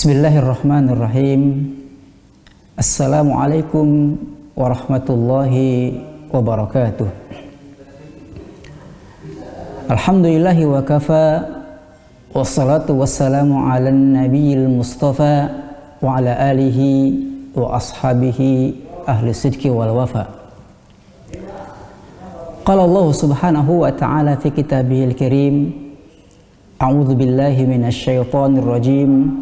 Bismillahirrahmanirrahim. Assalamualaikum warahmatullahi wabarakatuh. Alhamdulillahi wa kafa, wassalatu wassalamu ala nabiyil mustafa wa ala alihi wa ashabihi ahli sidqi wal wafa. Qala Allah subhanahu wa ta'ala fi kitabihil karim, a'udzu billahi minasy syaithanir rajim.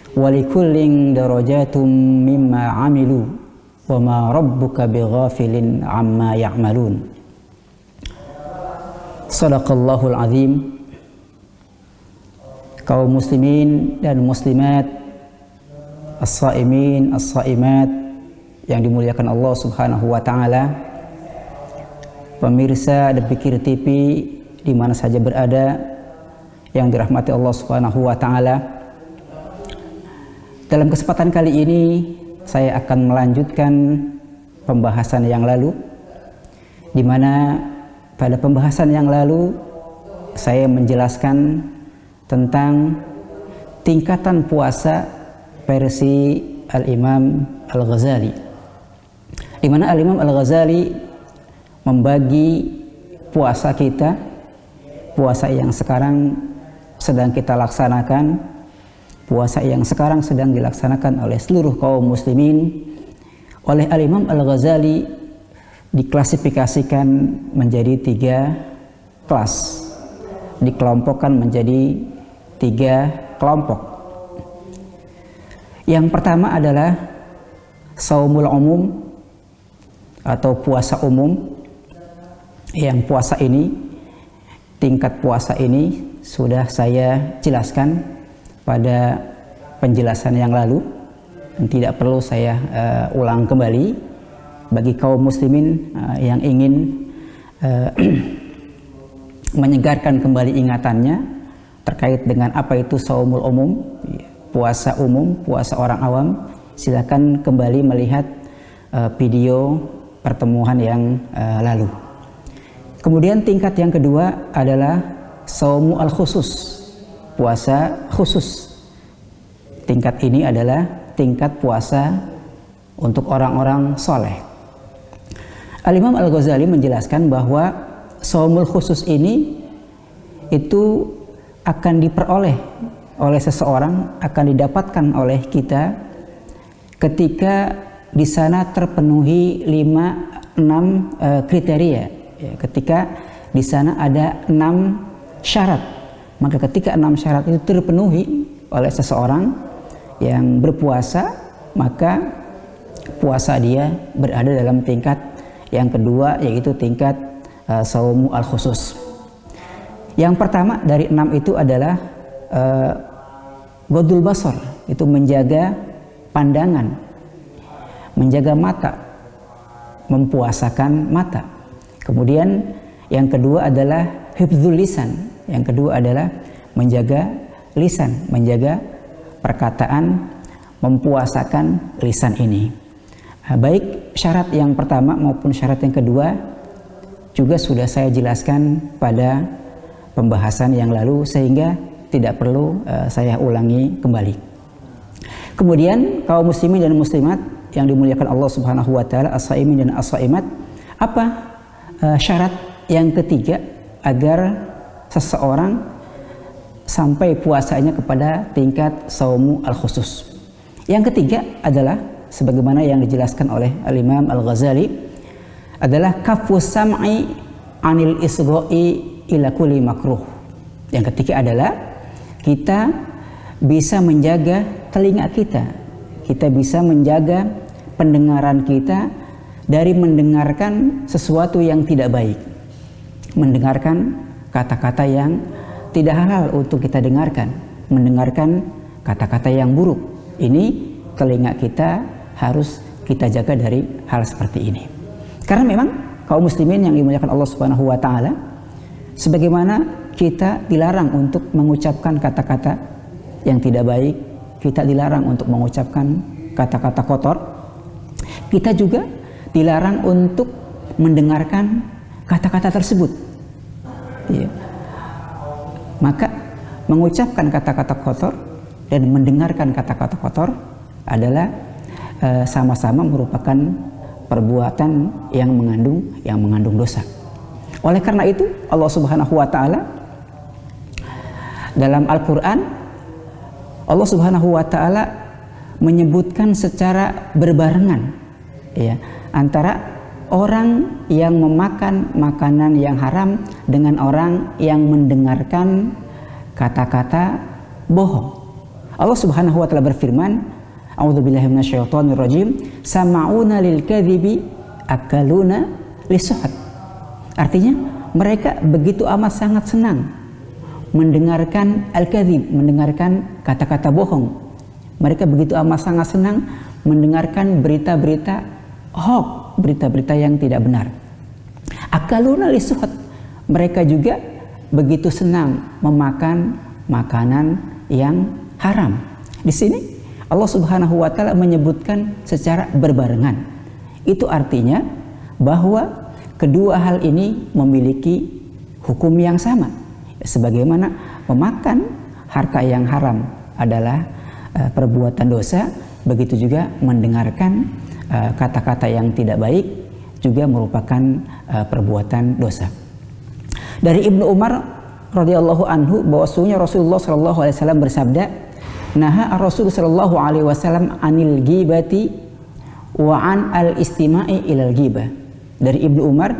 Walikullin darajatum mimma amilu wa ma rabbuka bighafilin amma ya'malun. Shadaqallahul azim. Kaum muslimin dan muslimat, as-saimin, as-saimat yang dimuliakan Allah Subhanahu wa taala, pemirsa The Pikir TV di mana saja berada yang dirahmati Allah Subhanahu wa taala. Dalam kesempatan kali ini saya akan melanjutkan pembahasan yang lalu, di mana pada pembahasan yang lalu saya menjelaskan tentang tingkatan puasa versi Al-Imam Al-Ghazali, di mana Al-Imam Al-Ghazali membagi puasa kita, puasa yang sekarang sedang kita laksanakan, puasa yang sekarang sedang dilaksanakan oleh seluruh kaum muslimin, oleh Al-Imam Al-Ghazali diklasifikasikan menjadi 3 kelas, dikelompokkan menjadi 3 kelompok. Yang pertama adalah saumul umum atau puasa umum, yang puasa ini, tingkat puasa ini sudah saya jelaskan pada penjelasan yang lalu dan tidak perlu saya ulang kembali bagi kaum muslimin yang ingin menyegarkan kembali ingatannya terkait dengan apa itu saumul umum, puasa umum, puasa orang awam. Silakan kembali melihat video pertemuan yang lalu. Kemudian tingkat yang kedua adalah saumu al-khusus, puasa khusus. Tingkat ini adalah tingkat puasa untuk orang-orang soleh. Al-Imam Al-Ghazali menjelaskan bahwa saumul khusus ini itu akan diperoleh oleh seseorang, akan didapatkan oleh kita ketika di sana terpenuhi 5-6 kriteria. Ya, ketika di sana ada 6 syarat. Maka ketika 6 syarat itu terpenuhi oleh seseorang yang berpuasa, maka puasa dia berada dalam tingkat yang kedua, yaitu tingkat saumu al-khusus. Yang pertama dari 6 itu adalah ghodul basar, itu menjaga pandangan, menjaga mata, mempuasakan mata. Kemudian yang kedua adalah hifdzul lisan. Yang kedua adalah menjaga lisan, menjaga perkataan, mempuasakan lisan ini. Baik syarat yang pertama maupun syarat yang kedua juga sudah saya jelaskan pada pembahasan yang lalu, sehingga tidak perlu saya ulangi kembali. Kemudian kaum muslimin dan muslimat yang dimuliakan Allah Subhanahu wa taala, as-saimin dan as-saimat, apa syarat yang ketiga agar seseorang sampai puasanya kepada tingkat saumu al-khusus? Yang ketiga adalah sebagaimana yang dijelaskan oleh Al-Imam Al-Ghazali, adalah kafus sam'i anil isgha'i ila kulli makruh. Yang ketiga adalah kita bisa menjaga telinga kita, kita bisa menjaga pendengaran kita dari mendengarkan sesuatu yang tidak baik, mendengarkan kata-kata yang tidak halal untuk kita dengarkan, mendengarkan kata-kata yang buruk. Ini telinga kita harus kita jaga dari hal seperti ini. Karena memang kaum muslimin yang dimuliakan Allah Subhanahu wa taala, sebagaimana kita dilarang untuk mengucapkan kata-kata yang tidak baik, kita dilarang untuk mengucapkan kata-kata kotor, kita juga dilarang untuk mendengarkan kata-kata tersebut. Ya. Maka mengucapkan kata-kata kotor dan mendengarkan kata-kata kotor adalah sama-sama merupakan perbuatan yang mengandung dosa. Oleh karena itu Allah Subhanahu wa taala dalam Al-Qur'an, Allah Subhanahu wa taala menyebutkan secara berbarengan ya antara orang yang memakan makanan yang haram dengan orang yang mendengarkan kata-kata bohong. Allah Subhanahu wa taala berfirman, a'udzubillahi minasyaitonirrajim, sama'una lil kadhibi akaluna lisuhat. Artinya mereka begitu amat sangat senang mendengarkan al-kadzib, mendengarkan kata-kata bohong. Mereka begitu amat sangat senang mendengarkan berita-berita hoax, berita-berita yang tidak benar. Akaluna lisuhat, mereka juga begitu senang memakan makanan yang haram. Di sini Allah Subhanahu wa taala menyebutkan secara berbarengan. Itu artinya bahwa kedua hal ini memiliki hukum yang sama. Sebagaimana memakan harta yang haram adalah perbuatan dosa, begitu juga mendengarkan kata-kata yang tidak baik juga merupakan perbuatan dosa. Dari Ibnu Umar radhiyallahu anhu bahwasanya Rasulullah sallallahu alaihi wasallam bersabda, naha Rasul sallallahu alaihi wasallam anil ghibati wa an al istima'i ilal ghibah. Dari Ibnu Umar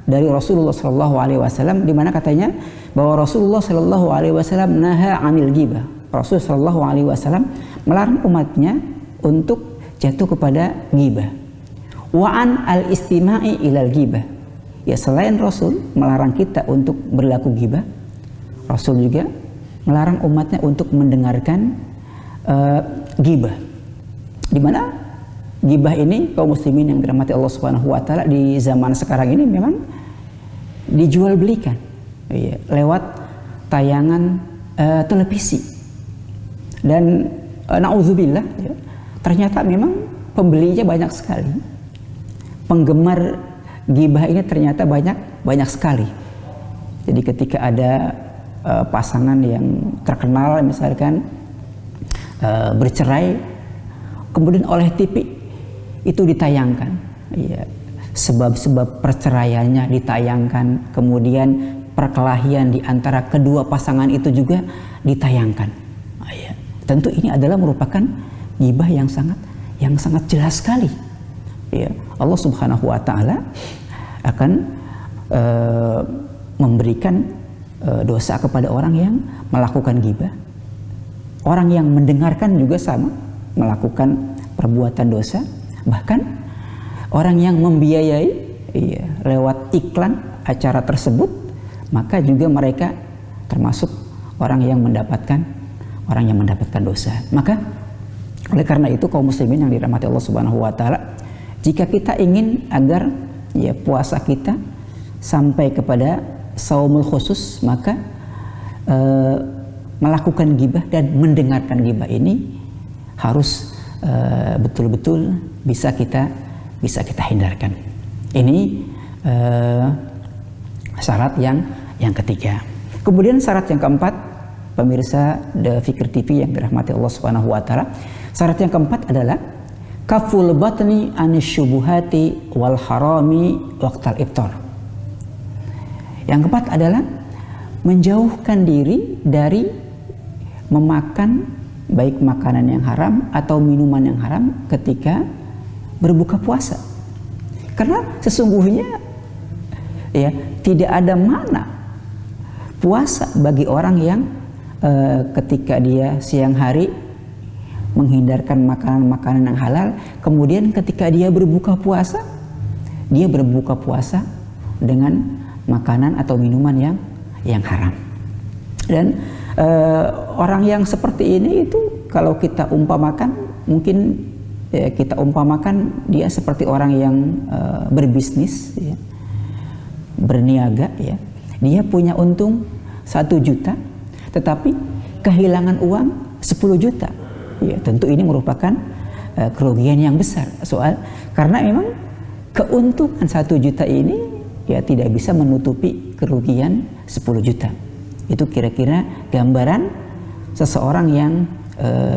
dari Rasulullah sallallahu alaihi wasallam, di mana katanya bahwa Rasulullah sallallahu alaihi wasallam naha anil ghibah. Rasul sallallahu alaihi wasallam melarang umatnya untuk jatuh kepada ghibah. Wa an al istima'i ilal ghibah. Ya, selain Rasul melarang kita untuk berlaku ghibah, Rasul juga melarang umatnya untuk mendengarkan ghibah. Di mana ghibah ini kaum muslimin yang dirahmati Allah Subhanahu wa taala di zaman sekarang ini memang dijual belikan ya, lewat tayangan televisi. Dan naudzubillah ya, ternyata memang pembelinya banyak sekali. Penggemar ghibah ini ternyata banyak sekali. Jadi ketika ada pasangan yang terkenal misalkan bercerai, kemudian oleh TV itu ditayangkan ya, sebab-sebab perceraiannya ditayangkan, kemudian perkelahian di antara kedua pasangan itu juga ditayangkan ya. Tentu ini adalah merupakan ghibah yang sangat jelas sekali ya. Allah Subhanahu wa taala akan memberikan dosa kepada orang yang melakukan ghibah. Orang yang mendengarkan juga sama melakukan perbuatan dosa. Bahkan orang yang membiayai lewat iklan acara tersebut, maka juga mereka termasuk orang yang mendapatkan dosa. Maka oleh karena itu kaum muslimin yang dirahmati Allah Subhanahu wa taala, jika kita ingin agar ya puasa kita sampai kepada saumul khusus, maka melakukan ghibah dan mendengarkan ghibah ini harus betul-betul bisa kita hindarkan. Ini syarat yang ketiga. Kemudian syarat yang keempat, pemirsa The Fikr TV yang dirahmati Allah Subhanahu wa taala, syarat yang keempat adalah kaful batni anisyubuhati wal harami waqtal iftar. Yang keempat adalah menjauhkan diri dari memakan baik makanan yang haram atau minuman yang haram ketika berbuka puasa. Karena sesungguhnya ya tidak ada makna puasa bagi orang yang ketika dia siang hari menghindarkan makanan-makanan yang halal, kemudian ketika dia berbuka puasa dengan makanan atau minuman yang haram. Dan orang yang seperti ini itu kalau kita umpamakan, mungkin kita umpamakan dia seperti orang yang berbisnis ya, berniaga ya. Dia punya untung 1 juta tetapi kehilangan uang 10 juta. Ya, tentu ini merupakan kerugian yang besar. Karena memang keuntungan 1 juta ini ya tidak bisa menutupi kerugian 10 juta. Itu kira-kira gambaran seseorang yang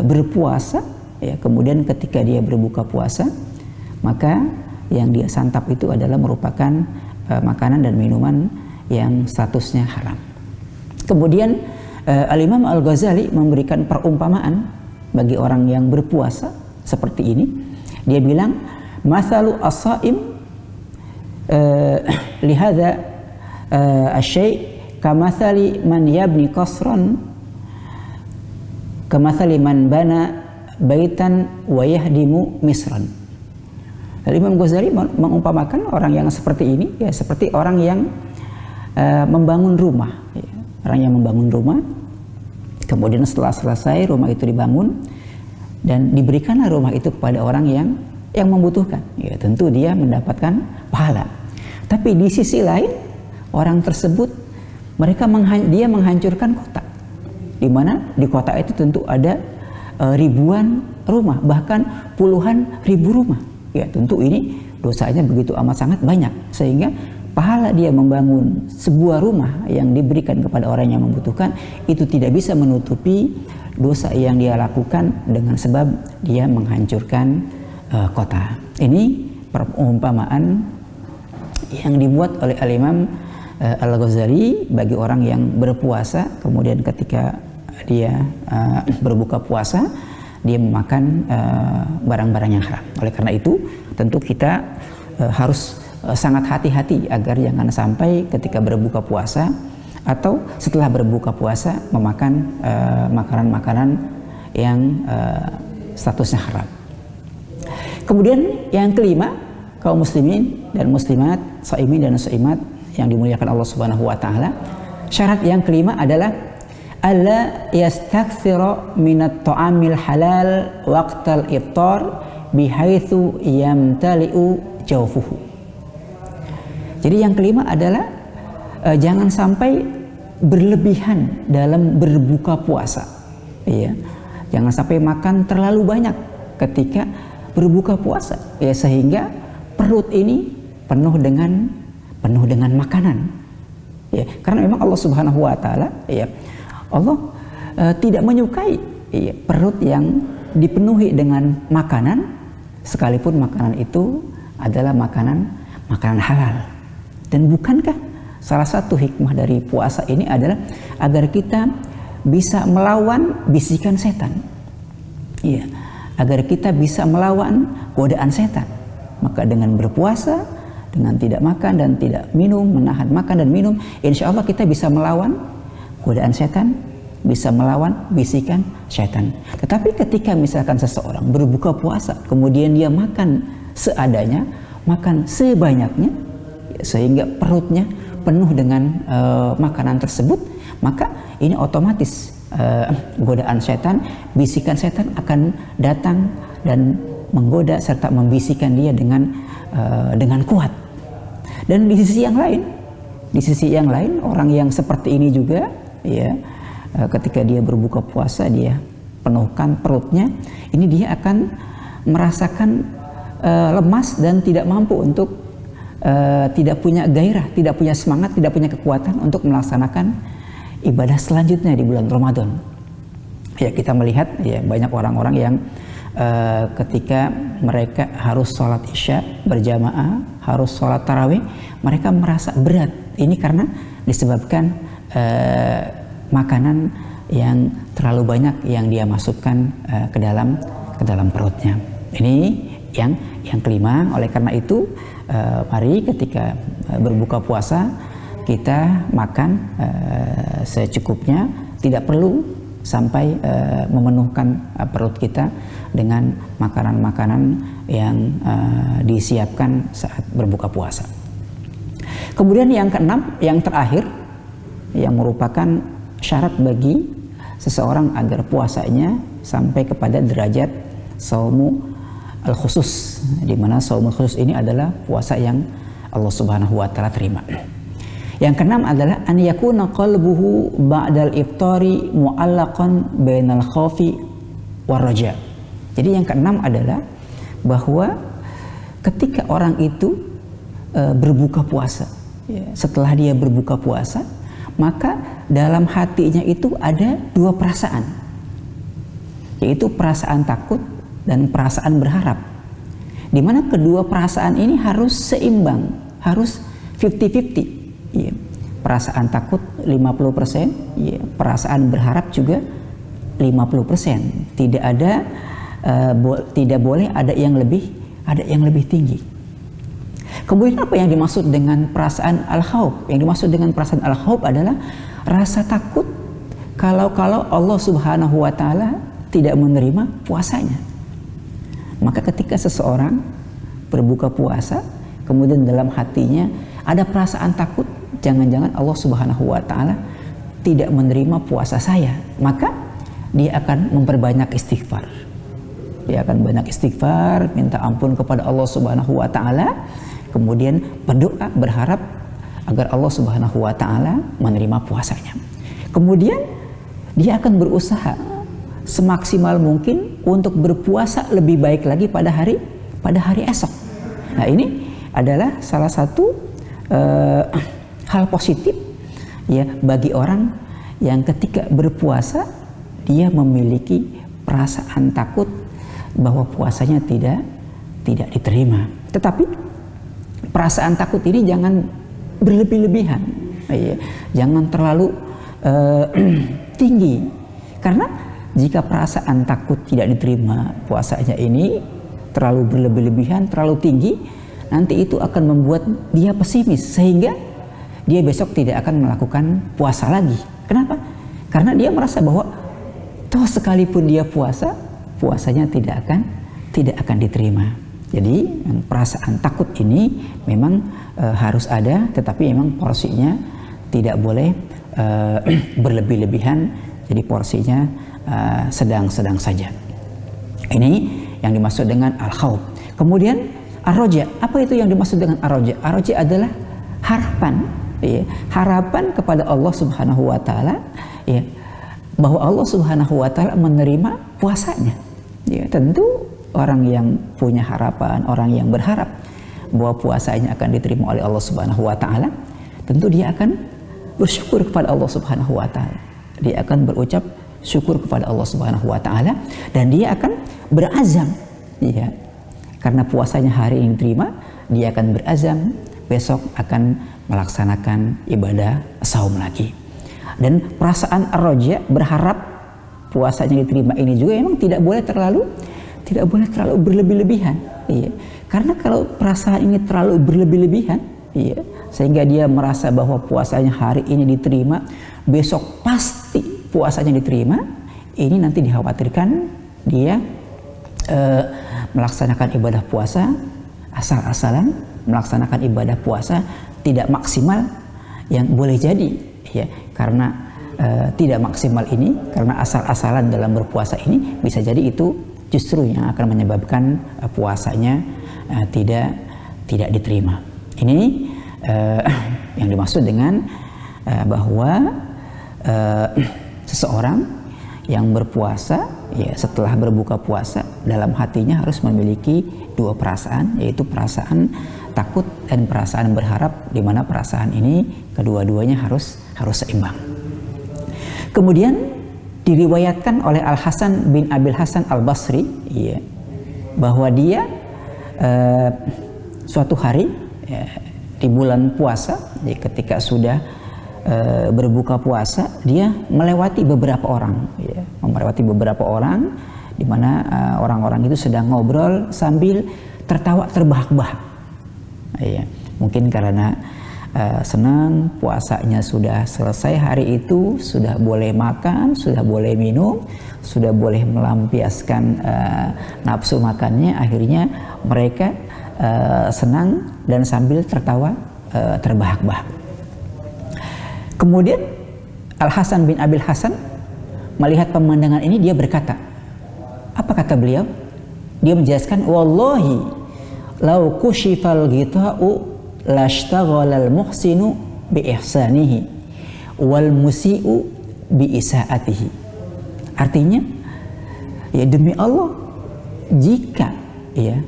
berpuasa, ya, kemudian ketika dia berbuka puasa, maka yang dia santap itu adalah merupakan makanan dan minuman yang statusnya haram. Kemudian Al-Imam Al-Ghazali memberikan perumpamaan bagi orang yang berpuasa seperti ini. Dia bilang, "Mathalu as-shaim lihadza asy-syai' kamathali man yabni qasran kamathali man bana baitan wa yahdimu misran." Imam Ghazali mengumpamakan orang yang seperti ini, ya, seperti orang yang membangun rumah, ya. Orang yang membangun rumah, kemudian setelah selesai rumah itu dibangun dan diberikanlah rumah itu kepada orang yang membutuhkan, ya, tentu dia mendapatkan pahala. Tapi di sisi lain, orang tersebut dia menghancurkan kota, di mana di kota itu tentu ada ribuan rumah, bahkan puluhan ribu rumah. Ya, tentu ini dosanya begitu amat sangat banyak, sehingga pahala dia membangun sebuah rumah yang diberikan kepada orang yang membutuhkan itu tidak bisa menutupi dosa yang dia lakukan dengan sebab dia menghancurkan kota. Ini perumpamaan yang dibuat oleh Al-Imam Al-Ghazali bagi orang yang berpuasa, kemudian ketika dia berbuka puasa dia memakan barang-barang yang haram. Oleh karena itu tentu kita harus sangat hati-hati agar jangan sampai ketika berbuka puasa atau setelah berbuka puasa memakan makanan-makanan yang statusnya haram. Kemudian yang kelima, kaum muslimin dan muslimat, shaimin dan shaimat yang dimuliakan Allah Subhanahu wa taala, syarat yang kelima adalah alla yastakthira minat ta'amil halal waqtal iftar bihaitsu yamtali'u jawfuhu. Jadi yang kelima adalah jangan sampai berlebihan dalam berbuka puasa, ya. Jangan sampai makan terlalu banyak ketika berbuka puasa, ya, sehingga perut ini penuh dengan makanan, ya. Karena memang Allah Subhanahu wa taala, ya, Allah tidak menyukai, ya, perut yang dipenuhi dengan makanan, sekalipun makanan itu adalah makanan halal. Dan bukankah salah satu hikmah dari puasa ini adalah agar kita bisa melawan bisikan setan, ya, agar kita bisa melawan godaan setan. Maka dengan berpuasa, dengan tidak makan dan tidak minum, menahan makan dan minum, insya Allah kita bisa melawan godaan setan, bisa melawan bisikan setan. Tetapi ketika misalkan seseorang berbuka puasa, kemudian dia makan seadanya, makan sebanyaknya, sehingga perutnya penuh dengan makanan tersebut, maka ini otomatis godaan setan, bisikan setan akan datang dan menggoda serta membisikkan dia dengan kuat. Dan di sisi yang lain, orang yang seperti ini juga, ya, ketika dia berbuka puasa, dia penuhkan perutnya, ini dia akan merasakan lemas dan tidak mampu untuk tidak punya gairah, tidak punya semangat, tidak punya kekuatan untuk melaksanakan ibadah selanjutnya di bulan Ramadan. Ya, kita melihat, ya, banyak orang-orang yang ketika mereka harus sholat isya berjamaah, harus sholat tarawih, mereka merasa berat. Ini karena disebabkan makanan yang terlalu banyak yang dia masukkan ke dalam perutnya. Ini yang kelima. Oleh karena itu, mari ketika berbuka puasa kita makan secukupnya, tidak perlu sampai memenuhkan perut kita dengan makanan-makanan yang disiapkan saat berbuka puasa. Kemudian yang keenam, yang terakhir, yang merupakan syarat bagi seseorang agar puasanya sampai kepada derajat saumu al-khusus, di mana saumul khusus ini adalah puasa yang Allah Subhanahu wa taala terima. Yang keenam adalah an yakuna qalbuhu ba'dal iftari mu'allaqan bainal khaufi war raja. Jadi yang keenam adalah bahwa ketika orang itu berbuka puasa, ya, setelah dia berbuka puasa, maka dalam hatinya itu ada dua perasaan. yaitu perasaan takut dan perasaan berharap. Di mana kedua perasaan ini harus seimbang, harus 50-50. Ya. Perasaan takut 50%, ya. Perasaan berharap juga 50%. Tidak boleh ada yang lebih tinggi. Kemudian apa yang dimaksud dengan perasaan al-khauf? Yang dimaksud dengan perasaan al-khauf adalah rasa takut kalau Allah Subhanahu wa taala tidak menerima puasanya. Maka ketika seseorang berbuka puasa, kemudian dalam hatinya ada perasaan takut, jangan-jangan Allah Subhanahu wa taala tidak menerima puasa saya, maka dia akan memperbanyak istighfar. Dia akan banyak istighfar, minta ampun kepada Allah Subhanahu wa taala, kemudian berdoa berharap agar Allah Subhanahu wa taala menerima puasanya. Kemudian dia akan berusaha semaksimal mungkin untuk berpuasa lebih baik lagi pada hari esok. Nah, ini adalah salah satu hal positif ya bagi orang yang ketika berpuasa dia memiliki perasaan takut bahwa puasanya tidak diterima. Tetapi perasaan takut ini jangan berlebih-lebihan, ya. Jangan terlalu tinggi, karena jika perasaan takut tidak diterima puasanya ini terlalu berlebih-lebihan, terlalu tinggi, nanti itu akan membuat dia pesimis sehingga dia besok tidak akan melakukan puasa lagi. Kenapa? Karena dia merasa bahwa toh sekalipun dia puasanya tidak akan diterima. Jadi perasaan takut ini memang harus ada, tetapi memang porsinya tidak boleh berlebih-lebihan. Jadi porsinya sedang-sedang saja. Ini yang dimaksud dengan al-khauf. Kemudian ar-raja. Apa itu yang dimaksud dengan ar-raja? Ar-raja adalah harapan, ya. Harapan kepada Allah Subhanahu wa taala, ya, bahwa Allah Subhanahu wa taala menerima puasanya. Ya, tentu orang yang punya harapan, orang yang berharap bahwa puasanya akan diterima oleh Allah Subhanahu wa taala, tentu dia akan bersyukur kepada Allah Subhanahu wa taala. Dia akan berucap syukur kepada Allah Subhanahu wa taala dan dia akan berazam, ya. Karena puasanya hari ini diterima, dia akan berazam besok akan melaksanakan ibadah saum lagi. Dan perasaan ar-raja, berharap puasanya diterima ini juga memang tidak boleh terlalu berlebih-lebihan, iya. Karena kalau perasaan ini terlalu berlebih-lebihan, iya, sehingga dia merasa bahwa puasanya hari ini diterima, besok pasti puasanya diterima, ini nanti dikhawatirkan dia melaksanakan ibadah puasa asal-asalan, melaksanakan ibadah puasa tidak maksimal, yang boleh jadi, ya, karena tidak maksimal ini, karena asal-asalan dalam berpuasa ini bisa jadi itu justru yang akan menyebabkan puasanya tidak diterima. Ini yang dimaksud dengan bahwa seseorang yang berpuasa, ya, setelah berbuka puasa dalam hatinya harus memiliki dua perasaan, yaitu perasaan takut dan perasaan berharap, di mana perasaan ini kedua-duanya harus seimbang. Kemudian diriwayatkan oleh Al-Hasan bin Abil Hasan Al-Basri, ya, bahwa dia suatu hari, ya, di bulan puasa, ya, ketika sudah berbuka puasa, dia melewati beberapa orang, ya, di mana orang-orang itu sedang ngobrol sambil tertawa terbahak-bahak, ya. Mungkin karena senang puasanya sudah selesai hari itu, sudah boleh makan, sudah boleh minum, sudah boleh melampiaskan nafsu makannya, akhirnya mereka senang dan sambil tertawa terbahak-bahak. Kemudian Al-Hasan bin Abil Hasan melihat pemandangan ini, dia berkata, apa kata beliau? Dia menjelaskan, wallahi lau kushifal ghita'u lashtaghalal muhsinu bi ihsanihi wal musii'u bi isaatihi. Artinya, ya, demi Allah, jika, ya,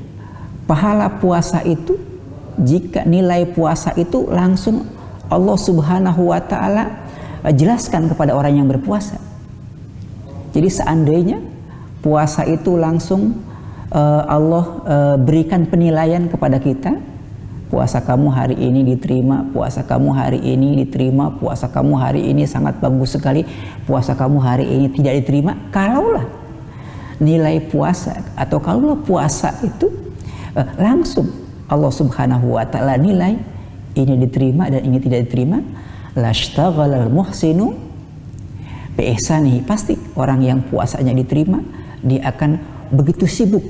pahala puasa itu, jika nilai puasa itu langsung Allah Subhanahu wa taala jelaskan kepada orang yang berpuasa. Jadi seandainya puasa itu langsung Allah berikan penilaian kepada kita. Puasa kamu hari ini diterima, puasa kamu hari ini diterima, puasa kamu hari ini sangat bagus sekali, puasa kamu hari ini tidak diterima. Kalaulah nilai puasa atau kalaulah puasa itu langsung Allah Subhanahu wa taala nilai ini diterima dan ini tidak diterima, lashtaghalal muhsinu bi ihsanihi, pasti orang yang puasanya diterima dia akan begitu sibuk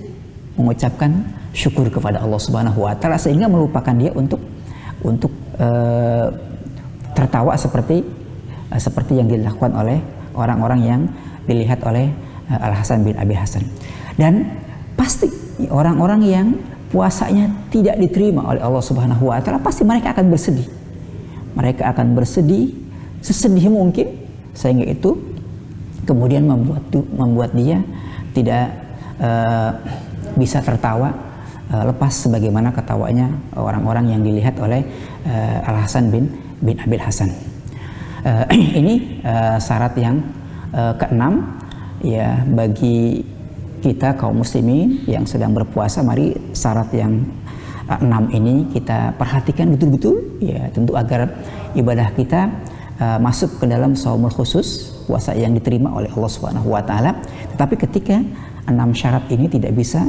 mengucapkan syukur kepada Allah Subhanahu wa taala sehingga melupakan dia untuk tertawa seperti yang dilakukan oleh orang-orang yang dilihat oleh Al Hasan bin Abi Hasan. Dan pasti orang-orang yang puasanya tidak diterima oleh Allah Subhanahu wa taala pasti mereka akan bersedih. Mereka akan bersedih sesedih mungkin sehingga itu kemudian membuat dia tidak bisa tertawa lepas sebagaimana ketawanya orang-orang yang dilihat oleh Al Hasan bin Abil Hasan. Ini syarat yang keenam ya bagi kita kaum muslimin yang sedang berpuasa. Mari syarat yang 6 ini kita perhatikan betul-betul ya, tentu agar ibadah kita masuk ke dalam shaumul khusus, puasa yang diterima oleh Allah Subhanahu wa taala. Tetapi ketika 6 syarat ini tidak bisa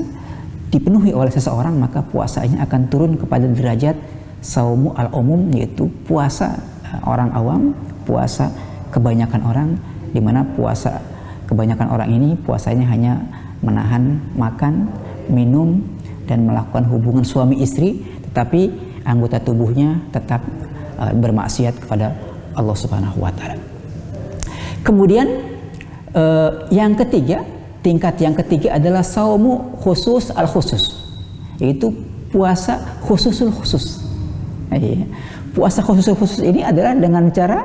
dipenuhi oleh seseorang, maka puasanya akan turun kepada derajat saumu al-umum, yaitu puasa orang awam, puasa kebanyakan orang, di mana puasa kebanyakan orang ini puasanya hanya menahan makan, minum, dan melakukan hubungan suami istri, tetapi anggota tubuhnya tetap bermaksiat kepada Allah Subhanahu wa taala. Kemudian yang ketiga, tingkat yang ketiga adalah saumu khusus al-khusus, yaitu puasa khususul khusus. Puasa khususul khusus ini adalah dengan cara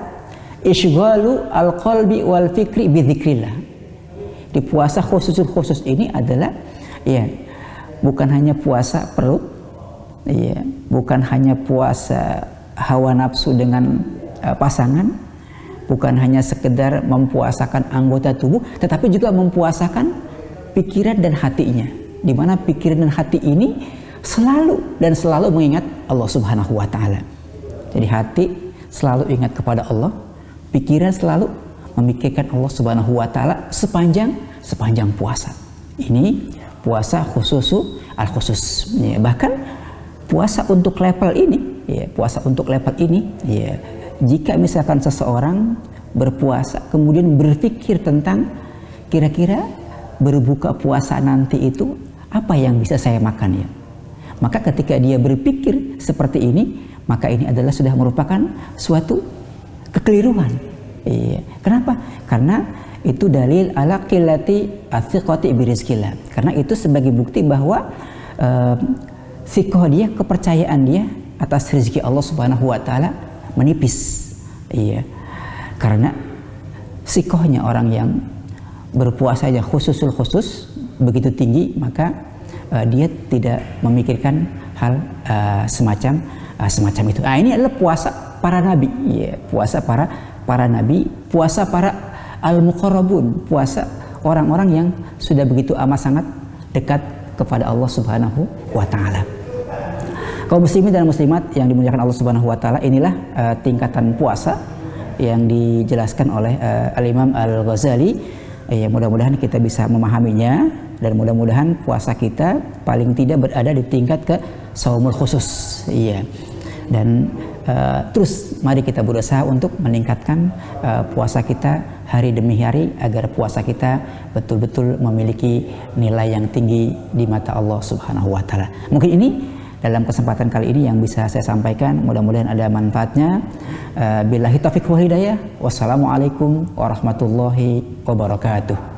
isyghalu al-qalbi wal fikri bi dzikrillah. Di puasa khususul khusus ini adalah ya bukan hanya puasa perut, ya, bukan hanya puasa hawa nafsu dengan pasangan, bukan hanya sekedar mempuasakan anggota tubuh, tetapi juga mempuasakan pikiran dan hatinya, di mana pikiran dan hati ini selalu mengingat Allah Subhanahu wa taala. Jadi hati selalu ingat kepada Allah, pikiran selalu memikirkan Allah Subhanahu wa taala sepanjang puasa. Ini puasa khususu al-khusus. Ya, bahkan puasa untuk level ini, ya, jika misalkan seseorang berpuasa kemudian berpikir tentang kira-kira berbuka puasa nanti itu apa yang bisa saya makan ya, maka ketika dia berpikir seperti ini, maka ini adalah sudah merupakan suatu kekeliruan. Iya. Kenapa? Karena itu dalil ala qillati athiqati birizqillah. Karena itu sebagai bukti bahwa thiqah dia, kepercayaan dia atas rezeki Allah Subhanahu wa taala menipis. Iya. Karena sikohnya orang yang berpuasa aja khususul khusus begitu tinggi, maka dia tidak memikirkan hal semacam itu. Ini adalah puasa para nabi, ya, puasa para nabi, puasa para al-muqarrabun, puasa orang-orang yang sudah begitu amat sangat dekat kepada Allah Subhanahu wa taala. Kaum muslimin dan muslimat yang dimuliakan Allah Subhanahu wa taala, inilah tingkatan puasa yang dijelaskan oleh Al-Imam Al-Ghazali. Ya, mudah-mudahan kita bisa memahaminya dan mudah-mudahan puasa kita paling tidak berada di tingkat ke shaumul khusus. Iya. Dan terus mari kita berusaha untuk meningkatkan puasa kita hari demi hari agar puasa kita betul-betul memiliki nilai yang tinggi di mata Allah Subhanahu wa taala. Mungkin ini dalam kesempatan kali ini yang bisa saya sampaikan, mudah-mudahan ada manfaatnya. Billahi taufiq wal hidayah. Wassalamualaikum warahmatullahi wabarakatuh.